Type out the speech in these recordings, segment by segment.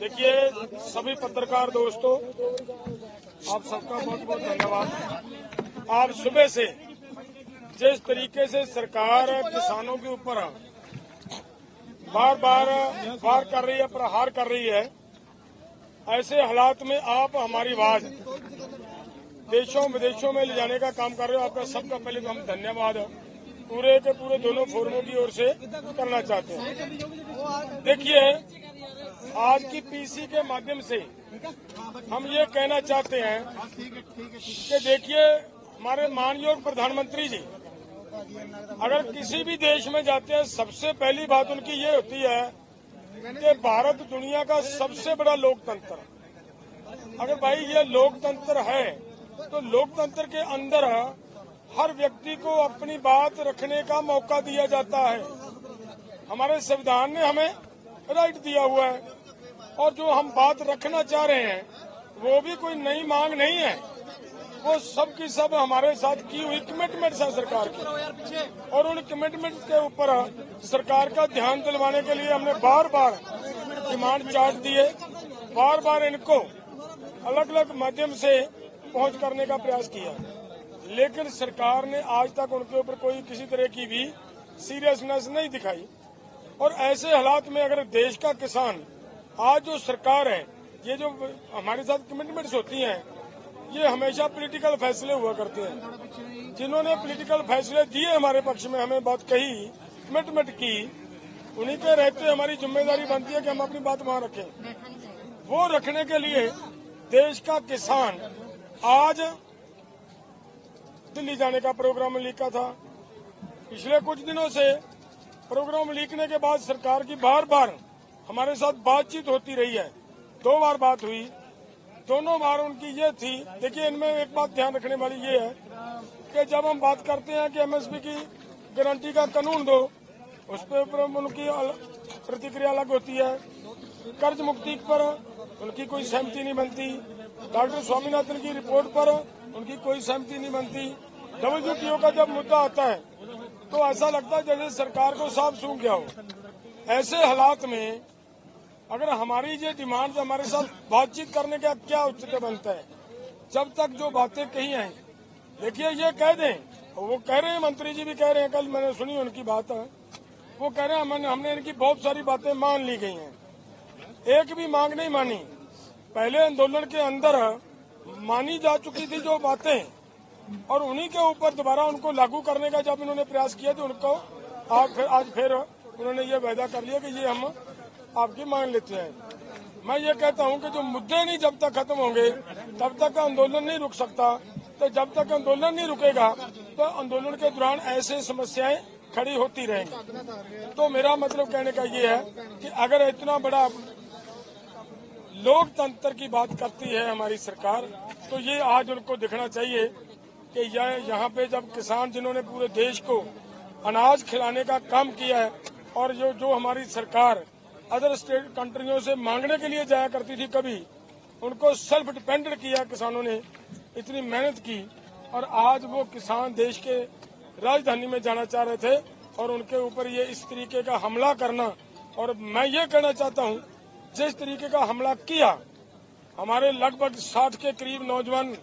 देखिए, सभी पत्रकार दोस्तों, आप सबका बहुत बहुत धन्यवाद। आप सुबह से जिस तरीके से सरकार किसानों के ऊपर बार बार वार कर रही है, प्रहार कर रही है, ऐसे हालात में आप हमारी आवाज देशों विदेशों में ले जाने का काम कर रहे हो। आपका सबका पहले तो हम धन्यवाद पूरे के पूरे दोनों फोरमों की ओर से करना चाहते हैं। देखिए, आज की पीसी के माध्यम से हम ये कहना चाहते हैं कि देखिए, हमारे माननीय प्रधानमंत्री जी अगर किसी भी देश में जाते हैं, सबसे पहली बात उनकी ये होती है कि भारत दुनिया का सबसे बड़ा लोकतंत्र। अगर भाई ये लोकतंत्र है तो लोकतंत्र के अंदर हर व्यक्ति को अपनी बात रखने का मौका दिया जाता है। हमारे संविधान ने हमें राइट दिया हुआ है, और जो हम बात रखना चाह रहे हैं वो भी कोई नई मांग नहीं है, वो सब की सब हमारे साथ की हुई कमिटमेंट्स है सरकार की। और उन कमिटमेंट के ऊपर सरकार का ध्यान दिलवाने के लिए हमने बार बार डिमांड चार्ट दिए, बार बार इनको अलग अलग माध्यम से पहुंच करने का प्रयास किया, लेकिन सरकार ने आज तक उनके ऊपर कोई किसी तरह की भी सीरियसनेस नहीं दिखाई। और ऐसे हालात में अगर देश का किसान, आज जो सरकार है, ये जो हमारे साथ कमिटमेंट्स होती हैं, ये हमेशा पॉलिटिकल फैसले हुआ करते हैं। जिन्होंने पॉलिटिकल फैसले दिए हमारे पक्ष में, हमें बात कही, कमिटमेंट की, उन्हीं के रहते हमारी जिम्मेदारी बनती है कि हम अपनी बात वहां रखें। वो रखने के लिए देश का किसान आज दिल्ली जाने का प्रोग्राम लीका था। पिछले कुछ दिनों से प्रोग्राम लीकने के बाद सरकार की बार बार हमारे साथ बातचीत होती रही है। 2 बार बात हुई, दोनों बार उनकी ये थी। देखिए, इनमें एक बात ध्यान रखने वाली ये है कि जब हम बात करते हैं कि एमएसपी की गारंटी का कानून दो, उस पर उनकी प्रतिक्रिया अलग होती है। कर्ज मुक्ति पर उनकी कोई सहमति नहीं बनती। डॉक्टर स्वामीनाथन की रिपोर्ट पर उनकी कोई सहमति नहीं बनती। WTO का जब मुद्दा आता है तो ऐसा लगता है जैसे सरकार को सांप सूंघ गया हो। ऐसे हालात में अगर हमारी ये डिमांड हमारे साथ बातचीत करने का क्या औचित्य बनता है? जब तक जो बातें कही हैं, देखिए ये कह दें, वो कह रहे हैं, मंत्री जी भी कह रहे हैं, कल मैंने सुनी उनकी बात, वो कह रहे हैं हमने इनकी बहुत सारी बातें मान ली गई हैं। एक भी मांग नहीं मानी। पहले आंदोलन के अंदर मानी जा चुकी थी जो बातें, और उन्हीं के ऊपर दोबारा उनको लागू करने का जब इन्होंने प्रयास किया तो उनको आज फिर उन्होंने ये वायदा कर लिया कि ये हम आपकी मान लेते हैं। मैं ये कहता हूं कि जो मुद्दे नहीं जब तक खत्म होंगे तब तक आंदोलन नहीं रुक सकता। तो जब तक आंदोलन नहीं रुकेगा तो आंदोलन के दौरान ऐसे समस्याएं खड़ी होती रहेंगी। तो मेरा मतलब कहने का ये है कि अगर इतना बड़ा लोकतंत्र की बात करती है हमारी सरकार, तो ये आज उनको दिखना चाहिए कि यहाँ पे जब किसान जिन्होंने पूरे देश को अनाज खिलाने का काम किया है, और जो हमारी सरकार अदर स्टेट कंट्रियों से मांगने के लिए जाया करती थी, कभी उनको सेल्फ डिपेंडेंट किया किसानों ने, इतनी मेहनत की, और आज वो किसान देश के राजधानी में जाना चाह रहे थे और उनके ऊपर ये इस तरीके का हमला करना। और मैं ये कहना चाहता हूँ, जिस तरीके का हमला किया, हमारे लगभग 60 के करीब नौजवान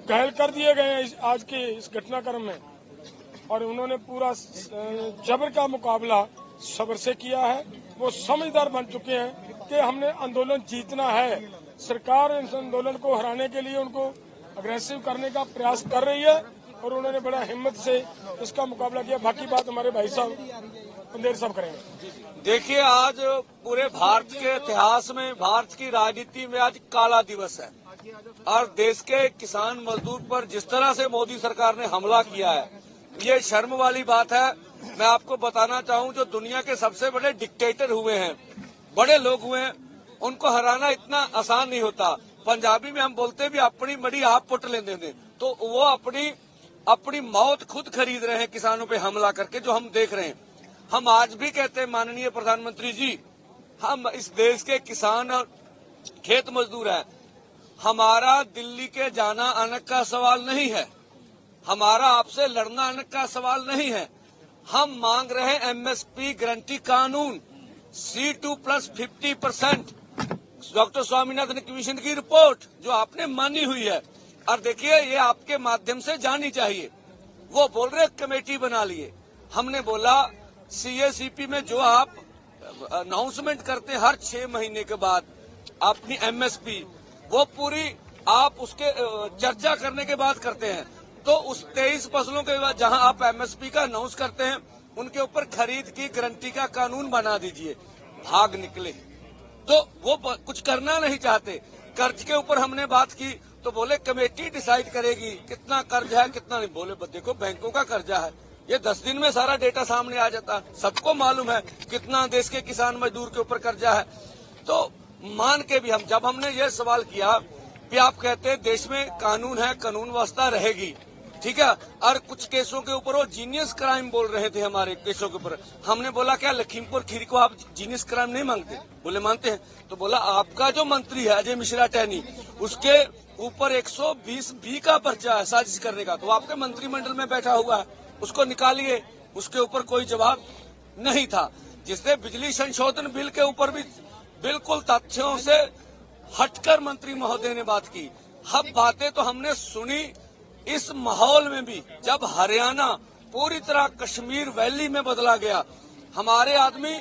घायल कर दिए गए हैं आज के इस घटनाक्रम में, और उन्होंने पूरा जबर का मुकाबला सब्र से किया है। वो समझदार बन चुके हैं कि हमने आंदोलन जीतना है। सरकार इस आंदोलन को हराने के लिए उनको अग्रेसिव करने का प्रयास कर रही है, और उन्होंने बड़ा हिम्मत से इसका मुकाबला किया। बाकी बात हमारे भाई साहब पंदेर साहब करेंगे। देखिए, आज पूरे भारत के इतिहास में, भारत की राजनीति में आज काला दिवस है, और देश के किसान मजदूर पर जिस तरह से मोदी सरकार ने हमला किया है, ये शर्म वाली बात है। मैं आपको बताना चाहूं, जो दुनिया के सबसे बड़े डिक्टेटर हुए हैं, बड़े लोग हुए हैं, उनको हराना इतना आसान नहीं होता। पंजाबी में हम बोलते भी अपनी मड़ी आप पुट लेंदे ने, तो वो अपनी मौत खुद खरीद रहे हैं किसानों पे हमला करके, जो हम देख रहे हैं। हम आज भी कहते हैं, माननीय प्रधानमंत्री जी, हम इस देश के किसान और खेत मजदूर हैं। हमारा दिल्ली के जाना आने का सवाल नहीं है, हमारा आपसे लड़ना आने का सवाल नहीं है। हम मांग रहे हैं एमएसपी गारंटी कानून, C2 + 50%। डॉक्टर स्वामीनाथन कमीशन की रिपोर्ट जो आपने मानी हुई है, और देखिए ये आपके माध्यम से जानी चाहिए। वो बोल रहे कमेटी बना लिए। हमने बोला सीएसीपी में जो आप अनाउंसमेंट करते हैं हर 6 महीने के बाद अपनी एमएसपी, वो पूरी आप उसके चर्चा करने के बाद करते हैं। तो उस 23 फसलों के बाद जहां आप एमएसपी का अनाउंस करते हैं उनके ऊपर खरीद की गारंटी का कानून बना दीजिए। भाग निकले, तो वो कुछ करना नहीं चाहते। कर्ज के ऊपर हमने बात की तो बोले कमेटी डिसाइड करेगी कितना कर्ज है कितना नहीं। बोले देखो बैंकों का कर्जा है, ये 10 दिन में सारा डेटा सामने आ जाता है, सबको मालूम है कितना देश के किसान मजदूर के ऊपर कर्जा है। तो मान के भी जब हमने ये सवाल किया कि आप कहते हैं देश में कानून है, कानून व्यवस्था रहेगी, ठीक है, और कुछ केसों के ऊपर वो जीनियस क्राइम बोल रहे थे हमारे केसों के ऊपर। हमने बोला क्या लखीमपुर खीरी को आप जीनियस क्राइम नहीं मांगते? बोले मानते हैं। तो बोला आपका जो मंत्री है अजय मिश्रा टहनी, उसके ऊपर 120 बी का पर्चा है साजिश करने का, तो आपके मंत्रिमंडल में बैठा हुआ है, उसको निकालिए। उसके ऊपर कोई जवाब नहीं था। जिससे बिजली संशोधन बिल के ऊपर भी बिल्कुल तथ्यों से हटकर मंत्री महोदय ने बात की। अब बातें तो हमने सुनी इस माहौल में भी, जब हरियाणा पूरी तरह कश्मीर वैली में बदला गया, हमारे आदमी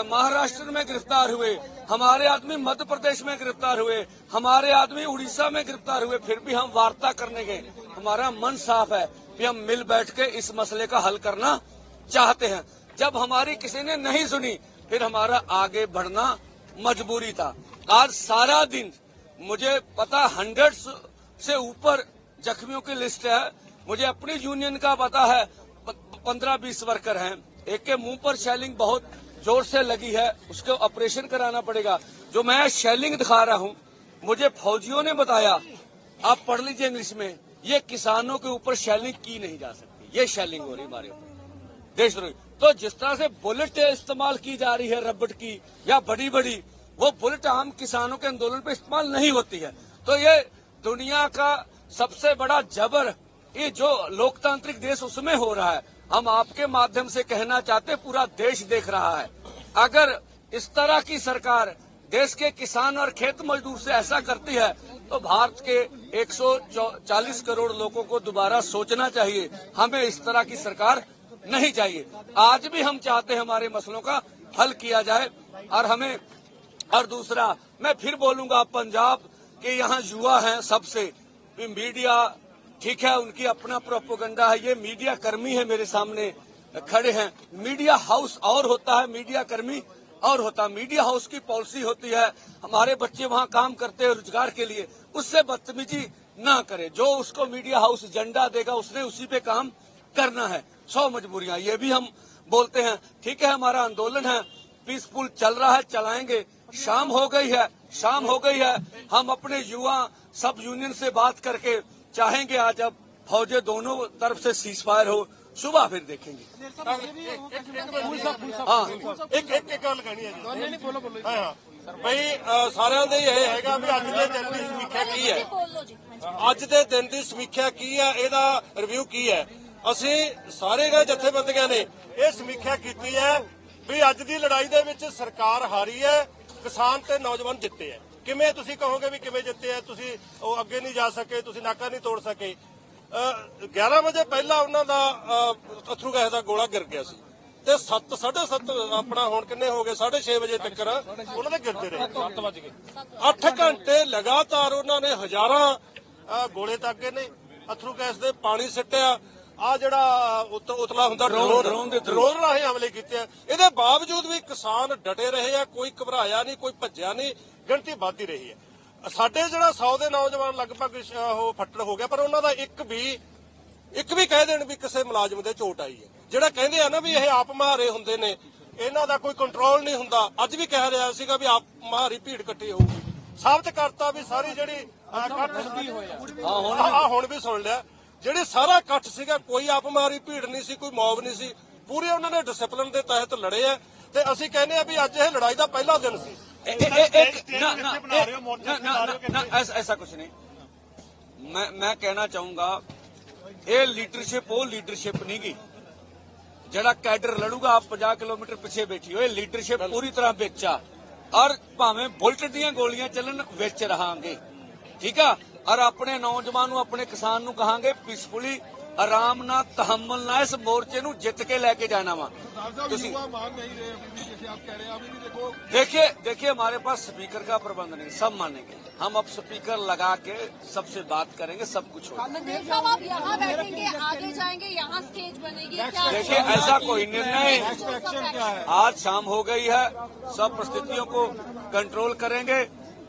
महाराष्ट्र में गिरफ्तार हुए, हमारे आदमी मध्य प्रदेश में गिरफ्तार हुए, हमारे आदमी उड़ीसा में गिरफ्तार हुए, फिर भी हम वार्ता करने गए। हमारा मन साफ है कि हम मिल बैठ के इस मसले का हल करना चाहते हैं। जब हमारी किसी ने नहीं सुनी, फिर हमारा आगे बढ़ना मजबूरी था। आज सारा दिन मुझे पता 100 से ऊपर जख्मियों की लिस्ट है। मुझे अपनी यूनियन का पता है 15-20 वर्कर हैं। एक के मुंह पर शेलिंग बहुत जोर से लगी है, उसको ऑपरेशन कराना पड़ेगा। जो मैं शेलिंग दिखा रहा हूं, मुझे फौजियों ने बताया, आप पढ़ लीजिए इंग्लिश में, ये किसानों के ऊपर शेलिंग की नहीं जा सकती, ये शेलिंग हो रही हमारे ऊपर देशद्रोही। तो जिस तरह से बुलेट इस्तेमाल की जा रही है रबड़ की या बड़ी बड़ी, वो बुलेट आम किसानों के आंदोलन पे इस्तेमाल नहीं होती है। तो ये दुनिया का सबसे बड़ा जबर ये जो लोकतांत्रिक देश उसमें हो रहा है। हम आपके माध्यम से कहना चाहते, पूरा देश देख रहा है, अगर इस तरह की सरकार देश के किसान और खेत मजदूर से ऐसा करती है तो भारत के 140 करोड़ लोगों को दोबारा सोचना चाहिए। हमें इस तरह की सरकार नहीं चाहिए। आज भी हम चाहते हैं हमारे मसलों का हल किया जाए। और दूसरा मैं फिर बोलूंगा, पंजाब के यहाँ युवा हैं सबसे, मीडिया ठीक है, उनकी अपना प्रोपेगेंडा है, ये मीडिया कर्मी है मेरे सामने खड़े हैं। मीडिया हाउस और होता है, मीडिया कर्मी और होता है। मीडिया हाउस की पॉलिसी होती है, हमारे बच्चे वहाँ काम करते हैं रोजगार के लिए, उससे बदतमीजी ना करे। जो उसको मीडिया हाउस एजेंडा देगा उसने उसी पे काम करना है। 100 मजबूरियां, ये भी हम बोलते हैं। ठीक है, हमारा आंदोलन है, पीसफुल चल रहा है, चलाएंगे। शाम हो गई है, हम अपने युवा सब यूनियन से बात करके चाहेंगे आज अब फौजें दोनों तरफ से सीज फायर हो, सुबह फिर देखेंगे। एक गल कहनी है जी। भाई साਰਿਆਂ ਦੇ ਇਹ ਹੈਗਾ ਵੀ ਅੱਜ ਦੇ ਦਿਨ ਦੀ ਸਮੀਖਿਆ ਕੀ ਹੈ, ਅੱਜ ਦੇ ਦਿਨ ਦੀ ਸਮੀਖਿਆ ਕੀ ਹੈ, ਇਹਦਾ ਰਿਵਿਊ ਕੀ ਹੈ। ਅਸੀਂ ਸਾਰੇ ਜਥੇਬੰਦੀਆਂ ਨੇ ਇਹ ਸਮੀਖਿਆ ਕੀਤੀ ਹੈ ਵੀ ਅੱਜ ਦੀ ਲੜਾਈ ਦੇ ਵਿੱਚ ਸਰਕਾਰ ਹਾਰੀ ਹੈ, ਕਿਸਾਨ ਤੇ ਨੌਜਵਾਨ ਜਿੱਤੇ ਹੈ। ਕਿਵੇਂ ਤੁਸੀਂ ਕਹੋਗੇ ਵੀ ਕਿਵੇਂ ਜਿੱਤੇ ਹੈ? ਤੁਸੀਂ ਉਹ ਅੱਗੇ ਨਹੀਂ ਜਾ ਸਕੇ, ਤੁਸੀਂ ਨਾਕਾ ਨਹੀਂ ਤੋੜ ਸਕੇ। 11 ਵਜੇ ਪਹਿਲਾਂ ਉਹਨਾਂ ਦਾ ਅਥਰੂ ਗੈਸ ਦਾ ਗੋਲਾ ਗਿਰ ਗਿਆ ਸੀ ਤੇ 7:30 ਆਪਣਾ ਹੁਣ ਕਿੰਨੇ ਹੋ ਗਏ 6:30 ਵਜੇ ਤੱਕ ਉਹਨਾਂ ਦੇ ਗਿਰਦੇ ਰਹੇ। 7 ਵਜ ਗਏ 8 ਘੰਟੇ ਲਗਾਤਾਰ ਉਹਨਾਂ ਨੇ ਹਜ਼ਾਰਾਂ ਗੋਲੇ ਤਾਗੇ ਨੇ, ਅਥਰੂ ਗੈਸ ਦੇ ਪਾਣੀ ਸਿੱਟਿਆ, ਆ ਜਿਹੜਾ ਉਤਲਾ ਹੁੰਦਾ ਡਰੋਨ ਰਾਹੀਂ ਹਮਲੇ ਕੀਤੇ ਆ। ਇਹਦੇ ਬਾਵਜੂਦ ਵੀ ਕਿਸਾਨ ਡਟੇ ਰਹੇ ਆ, ਕੋਈ ਘਬਰਾਇਆ ਨਹੀਂ, ਕੋਈ ਭੱਜਿਆ ਨਹੀਂ, ਗਿਣਤੀ ਵੱਧਦੀ ਰਹੀ ਹੈ। ਸਾਡੇ ਜਿਹੜਾ 100 ਦੇ ਨੌਜਵਾਨ ਲਗਭਗ ਉਹ ਫੱਟੜ ਹੋ ਗਿਆ, ਪਰ ਉਹਨਾਂ ਦਾ ਇੱਕ ਵੀ ਕਹਿ ਦੇਣ ਵੀ ਕਿਸੇ ਮੁਲਾਜ਼ਮ ਦੇ ਚੋਟ ਆਈ ਹੈ। ਜਿਹੜਾ ਕਹਿੰਦੇ ਆ ਨਾ ਵੀ ਇਹ ਆਪ ਮਹਾਰੇ ਹੁੰਦੇ ਨੇ, ਇਹਨਾਂ ਦਾ ਕੋਈ ਕੰਟਰੋਲ ਨਹੀਂ ਹੁੰਦਾ, ਅੱਜ ਵੀ ਕਹਿ ਰਿਹਾ ਸੀਗਾ ਵੀ ਆਪ ਮਹਾਰੀ ਭੀੜ ਇਕੱਠੀ ਹੋਊਗੀ। ਸਾਬਤ ਕਰਤਾ ਵੀ ਸਾਰੀ ਜਿਹੜੀ ਹੁਣ ਵੀ ਸੁਣ ਲਿਆ, ਜਿਹੜੀ ਸਾਰਾ ਇਕੱਠ ਸੀਗਾ ਕੋਈ ਆਪ ਮਹਾਰੀ ਭੀੜ ਨਹੀਂ ਸੀ, ਕੋਈ ਮੌਬ ਨਹੀਂ ਸੀ, ਪੂਰੇ ਉਹਨਾਂ ਨੇ ਡਿਸਪਲਿਨ ਦੇ ਤਹਿਤ ਲੜੇ ਆ। ਤੇ ਅਸੀਂ ਕਹਿੰਦੇ ਆ ਵੀ ਅੱਜ ਇਹ ਲੜਾਈ ਦਾ ਪਹਿਲਾ ਦਿਨ ਸੀ। ऐसा कुछ नहीं, मैं कहना चाहूंगा ये लीडरशिप वो लीडरशिप नहीं गई जड़ा कैडर लड़ूगा आप 50 किलोमीटर पीछे बैठी हो। ये लीडरशिप पूरी तरह बेचा, और भावें बुलेट ਦੀਆਂ ਗੋਲੀਆਂ ਚੱਲਣ ਵਿੱਚ ਰਹਾਂਗੇ, ਠੀਕ ਆ। और अपने नौजवान ਨੂੰ अपने किसान ਨੂੰ ਕਹਾਂਗੇ ਪੀਸਫੁਲੀ आराम ना तहम्मुल ना इस मोर्चे ਨੂੰ जित के लेके जाना वा। देखिए हमारे पास स्पीकर का प्रबंध नहीं, सब मानेंगे। हम अब स्पीकर लगा के सबसे बात करेंगे, सब कुछ होगा। साहब आप यहाँ बैठेंगे, आगे जाएंगे, यहाँ स्टेज बनेगी क्या? देखिए ऐसा कोई निर्णय आज शाम हो गई है, सब परिस्थितियों को कंट्रोल करेंगे,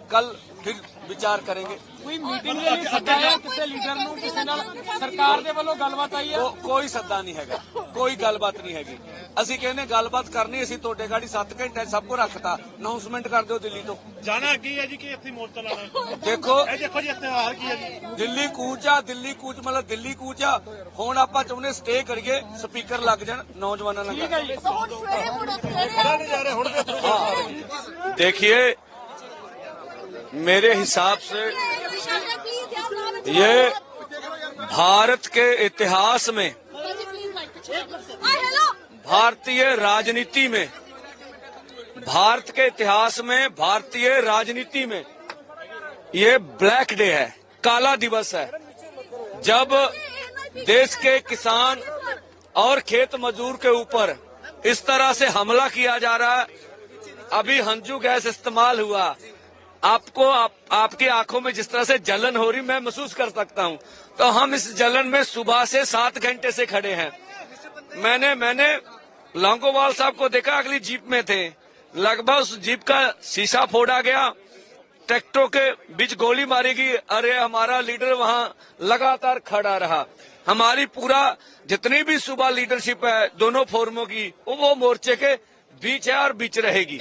कल फिर विचार करेंगे। ਕੋਈ ਮੀਟਿੰਗ ਦੇ ਲਈ ਸੱਦਿਆ ਕਿਸੇ ਲੀਡਰ ਨੂੰ, ਕਿਸੇ ਨਾਲ ਸਰਕਾਰ ਦੇ ਵੱਲੋਂ ਗੱਲਬਾਤ ਆਈ ਹੈ? ਕੋਈ ਸੱਦਾ ਨਹੀਂ ਹੈਗਾ, ਕੋਈ ਗੱਲਬਾਤ ਨਹੀਂ ਹੈਗੀ। ਅਸੀਂ ਕਹਿੰਦੇ ਗੱਲਬਾਤ ਕਰਨੀ, ਅਸੀਂ ਤੁਹਾਡੇ ਗਾੜੀ 7 ਘੰਟੇ ਸਭ ਕੁਝ ਰੱਖਤਾ, ਅਨਾਉਂਸਮੈਂਟ ਕਰ ਦਿਓ ਦਿੱਲੀ ਤੋਂ। ਜਾਣਾ ਕੀ ਹੈ ਜੀ ਕਿ ਇੱਥੇ ਮੋਰਚਾ ਲਾਣਾ? ਦੇਖੋ ਇਹ ਦੇਖੋ ਜੀ ਇਤਿਹਾਰ ਕੀ ਹੈ ਜੀ। ਦਿੱਲੀ ਕੂਚ ਆ, ਦਿੱਲੀ ਕੂਚ ਮਤਲਬ ਦਿੱਲੀ ਕੂਚ ਆ। ਹੁਣ ਆਪਾਂ ਚਾਹੁੰਦੇ ਸਟੇ ਕਰੀਏ, ਸਪੀਕਰ ਲੱਗ ਜਾਣ ਨੌਜਵਾਨਾਂ ਨਾਲ। देखिए मेरे हिसाब से ये भारत के इतिहास में, भारतीय राजनीति में, भारत के इतिहास में, भारतीय राजनीति में ये ब्लैक डे है, काला दिवस है, जब देश के किसान और खेत मजदूर के ऊपर इस तरह से हमला किया जा रहा है। अभी हंजू गैस इस्तेमाल हुआ, आपको आपकी आंखों में जिस तरह से जलन हो रही मैं महसूस कर सकता हूं। तो हम इस जलन में सुबह से 7 घंटे से खड़े हैं। मैंने लौंगोवाल साहब को देखा, अगली जीप में थे, लगभग उस जीप का शीशा फोड़ा गया, ट्रैक्टरों के बीच गोली मारी गई। अरे हमारा लीडर वहां लगातार खड़ा रहा। हमारी पूरा जितनी भी सुबह लीडरशिप है दोनों फोरमों की, वो मोर्चे के बीच है और बीच रहेगी।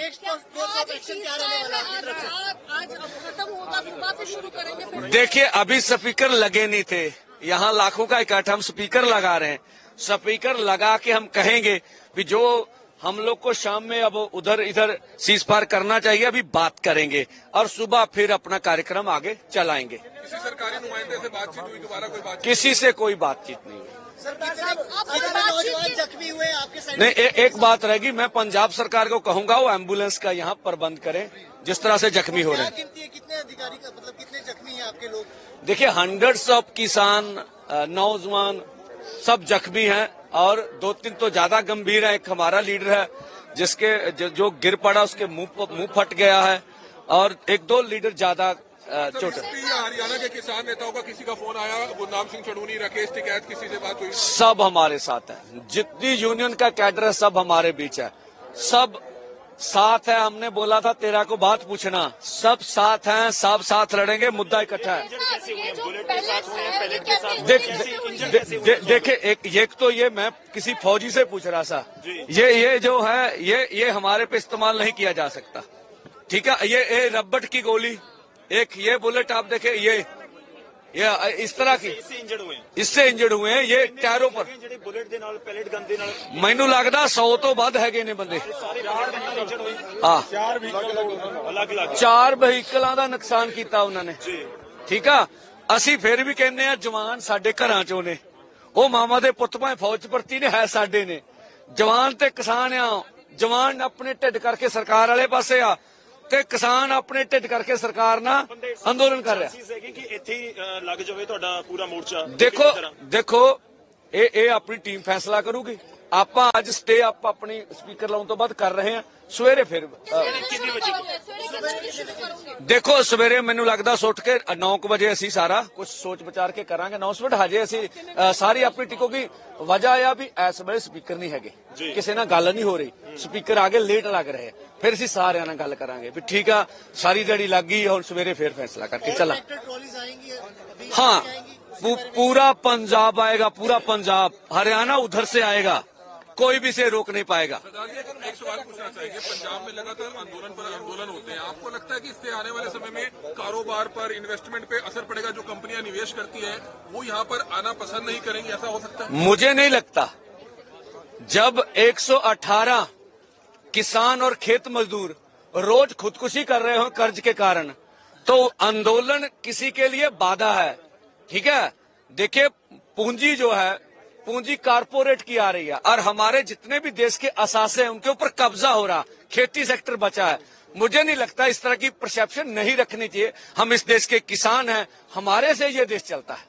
देखिए अभी स्पीकर लगे नहीं थे, यहाँ लाखों का इकट्ठा, हम स्पीकर लगा रहे हैं। स्पीकर लगा के हम कहेंगे कि जो हम लोग को शाम में अब उधर इधर सीज पार करना चाहिए, अभी बात करेंगे और सुबह फिर अपना कार्यक्रम आगे चलाएंगे। किसी सरकारी नुमाइंदे से बातचीत हुई? दोबारा कोई बातचीत? किसी से कोई बातचीत नहीं हुई। नौजवान जख्मी हुए आपके साइड? नहीं, एक बात रहेगी, मैं पंजाब सरकार को कहूंगा वो एम्बुलेंस का यहाँ प्रबंध करें, जिस तरह से जख्मी हो रहे हैं। कितने अधिकारी का मतलब कितने जख्मी हैं आपके लोग? देखिए हंड्रेड्स ऑफ किसान, नौजवान सब जख्मी हैं और 2-3 तो ज्यादा गंभीर है। एक हमारा लीडर है जिसके जो गिर पड़ा, उसके मुंह फट गया है और 1-2 लीडर ज्यादा चोट। हरियाणा के किसान नेताओं का किसी का फोन आया? गुरनाम सिंह चढ़ूनी, राकेश टिकैत, किसी से बात हुई? सब हमारे साथ है, जितनी यूनियन का कैडर है सब हमारे बीच है, सब साथ है। हमने बोला था तेरा को बात पूछना, सब साथ हैं, सब साथ लड़ेंगे, मुद्दा इकट्ठा है। देखिए एक तो ये मैं किसी फौजी से पूछ रहा था, ये जो है ये हमारे पे इस्तेमाल नहीं किया जा सकता, ठीक है। ये रबड़ की गोली, एक ये बुलेट आप देखे, ये इस तरह की इससे इंजर्ड हुए हैं, ये टायरों पर मैनू लगता 100 तो ਵੱਧ ਹੈਗੇ ਨੇ ਬੰਦੇ। ਹਾਂ 4 ਵਹੀਕਲਾਂ ਦਾ ਨੁਕਸਾਨ ਕੀਤਾ ਉਹਨਾਂ ਨੇ, ਠੀਕ ਆ। ਅਸੀਂ ਫਿਰ ਵੀ ਕਹਿੰਦੇ ਆ ਜਵਾਨ ਸਾਡੇ ਘਰਾਂ ਚੋਂ ਨੇ, ਉਹ ਮਾਮਾ ਦੇ ਪੁੱਤ ਭਾਵੇਂ ਫੌਜ ਚ ਭਰਤੀ ਨੇ, ਹੈ ਸਾਡੇ ਨੇ। ਜਵਾਨ ਤੇ ਕਿਸਾਨ ਆ, ਜਵਾਨ ਆਪਣੇ ਢਿੱਡ ਕਰਕੇ ਸਰਕਾਰ ਵਾਲੇ ਪਾਸੇ ਆ ਤੇ ਕਿਸਾਨ ਆਪਣੇ ਢਿੱਡ ਕਰਕੇ ਸਰਕਾਰ ਨਾਲ ਅੰਦੋਲਨ ਕਰ ਰਿਹਾ। ਲੱਗ ਜਾਵੇ ਤੁਹਾਡਾ ਪੂਰਾ ਮੋਰਚਾ? ਦੇਖੋ ਇਹ ਆਪਣੀ ਟੀਮ ਫੈਸਲਾ ਕਰੂਗੀ। ਆਪਾਂ ਅੱਜ ਸਟੇ ਆਪਾਂ ਆਪਣੀ ਸਪੀਕਰ ਲਾਉਣ ਤੋਂ ਬਾਅਦ ਕਰ ਰਹੇ ਹਾਂ। ਸਵੇਰੇ ਫਿਰ ਕਿੰਨੀ ਵਜੇ? ਦੇਖੋ ਸਵੇਰੇ ਮੈਨੂੰ ਲੱਗਦਾ ਸੁੱਟ ਕੇ 9 ਵਜੇ ਅਸੀਂ ਸਾਰਾ ਕੁਝ ਸੋਚ ਵਿਚਾਰ ਕੇ ਕਰਾਂਗੇ ਅਨਾਉਂਸਮੈਂਟ। ਹਜੇ ਅਸੀਂ ਸਾਰੀ ਆਪਣੀ ਟਿਕੋਗੀ। ਵਜ੍ਹਾ ਆ ਵੀ ਇਸ ਵੇਲੇ ਸਪੀਕਰ ਨਹੀਂ ਹੈਗੇ, ਕਿਸੇ ਨਾਲ ਗੱਲ ਨਹੀਂ ਹੋ ਰਹੀ, ਸਪੀਕਰ ਆਗੇ ਲੇਟ ਲੱਗ ਰਹੇ। ਫਿਰ ਅਸੀਂ ਸਾਰਿਆਂ ਨਾਲ ਗੱਲ ਕਰਾਂਗੇ ਵੀ ਠੀਕ ਆ, ਸਾਰੀ ਦਿਹਾੜੀ ਲੱਗ ਗਈ, ਹੁਣ ਸਵੇਰੇ ਫਿਰ ਫੈਸਲਾ ਕਰਕੇ चला। हाँ पूरा पंजाब आएगा, पूरा पंजाब, हरियाणा उधर से आएगा, कोई भी से रोक नहीं पाएगा। एक सवाल पूछना चाहेंगे, पंजाब में लगातार आंदोलन पर आंदोलन होते हैं, आपको लगता है कि इससे आने वाले समय में कारोबार पर, इन्वेस्टमेंट पे असर पड़ेगा? जो कंपनियां निवेश करती है वो यहाँ पर आना पसंद नहीं करेंगी, ऐसा हो सकता है? मुझे नहीं लगता। जब 118 किसान और खेत मजदूर रोज खुदकुशी कर रहे हो कर्ज के कारण, तो आंदोलन किसी के लिए बाधा है, ठीक है। देखिए पूंजी जो है, पूंजी कारपोरेट की आ रही है और हमारे जितने भी देश के असासे हैं उनके ऊपर कब्जा हो रहा, खेती सेक्टर बचा है। मुझे नहीं लगता, इस तरह की परसेप्शन नहीं रखनी चाहिए। हम इस देश के किसान हैं, हमारे से ये देश चलता है।